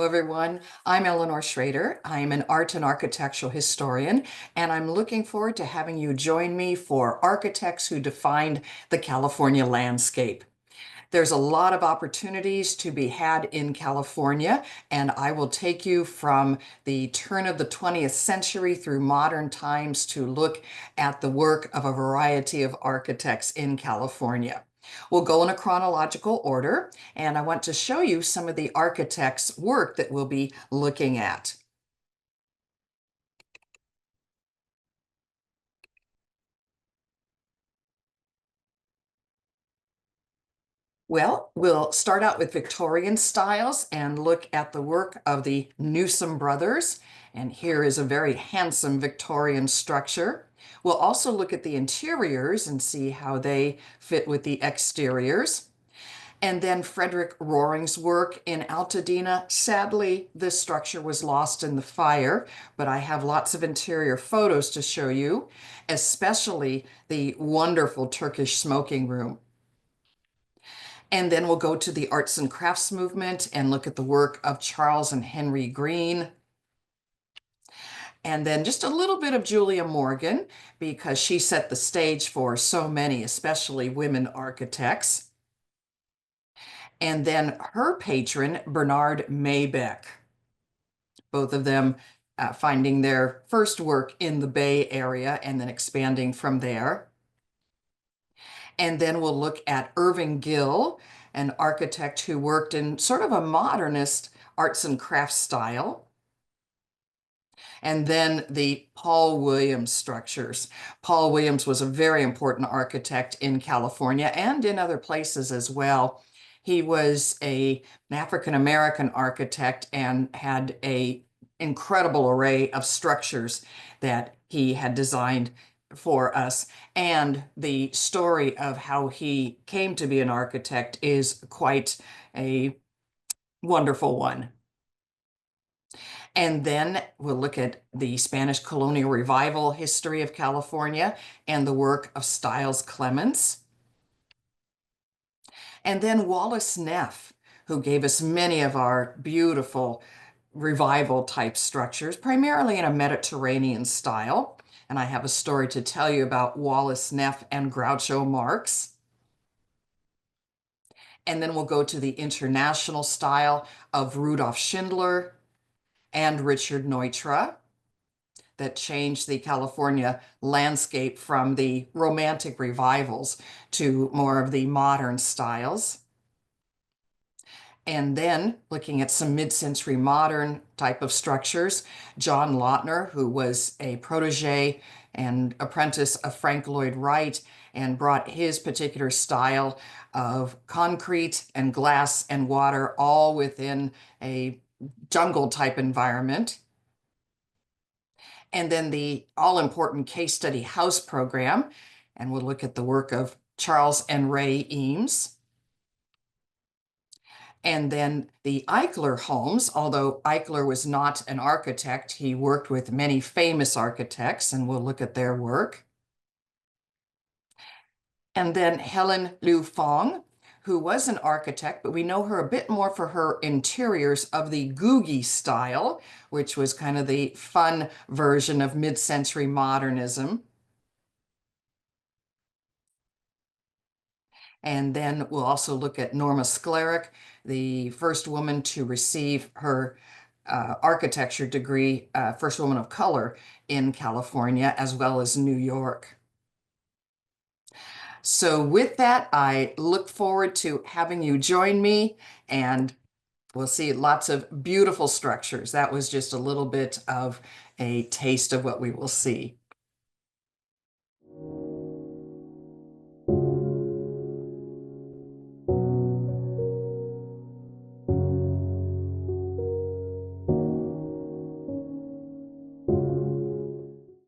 everyone. I'm Eleanor Schrader. I'm an art and architectural historian, and I'm looking forward to having you join me for Architects Who Defined the California Landscape. There's a lot of opportunities to be had in California, and I will take you from the turn of the 20th century through modern times to look at the work of a variety of architects in California. We'll go in a chronological order, and I want to show you some of the architects' work that we'll be looking at. Well, we'll start out with Victorian styles and look at the work of the Newsom brothers. And here is a very handsome Victorian structure. We'll also look at the interiors and see how they fit with the exteriors. And then Frederick Roaring's work in Altadena. Sadly, this structure was lost in the fire, but I have lots of interior photos to show you, especially the wonderful Turkish smoking room. And then we'll go to the arts and crafts movement and look at the work of Charles and Henry Green. And then just a little bit of Julia Morgan, because she set the stage for so many, especially women architects. And then her patron, Bernard Maybeck. Both of them finding their first work in the Bay Area and then expanding from there. And then we'll look at Irving Gill, an architect who worked in sort of a modernist arts and crafts style. And then the Paul Williams structures. Paul Williams was a very important architect in California and in other places as well. He was an African-American architect and had an incredible array of structures that he had designed for us. And the story of how he came to be an architect is quite a wonderful one. And then we'll look at the Spanish colonial revival history of California and the work of Styles Clements. And then Wallace Neff, who gave us many of our beautiful revival type structures, primarily in a Mediterranean style. And I have a story to tell you about Wallace Neff and Groucho Marx. And then we'll go to the international style of Rudolf Schindler and Richard Neutra that changed the California landscape from the romantic revivals to more of the modern styles. And then looking at some mid-century modern type of structures, John Lautner, who was a protege and apprentice of Frank Lloyd Wright and brought his particular style of concrete and glass and water all within a jungle type environment. And then the all-important case study house program, and we'll look at the work of Charles and Ray Eames. And then the Eichler homes, although Eichler was not an architect, he worked with many famous architects, and we'll look at their work. And then Helen Liu Fong, who was an architect, but we know her a bit more for her interiors of the Googie style, which was kind of the fun version of mid-century modernism. And then we'll also look at Norma Sklaric, the first woman to receive her architecture degree, first woman of color in California, as well as New York. So with that, I look forward to having you join me, and we'll see lots of beautiful structures. That was just a little bit of a taste of what we will see.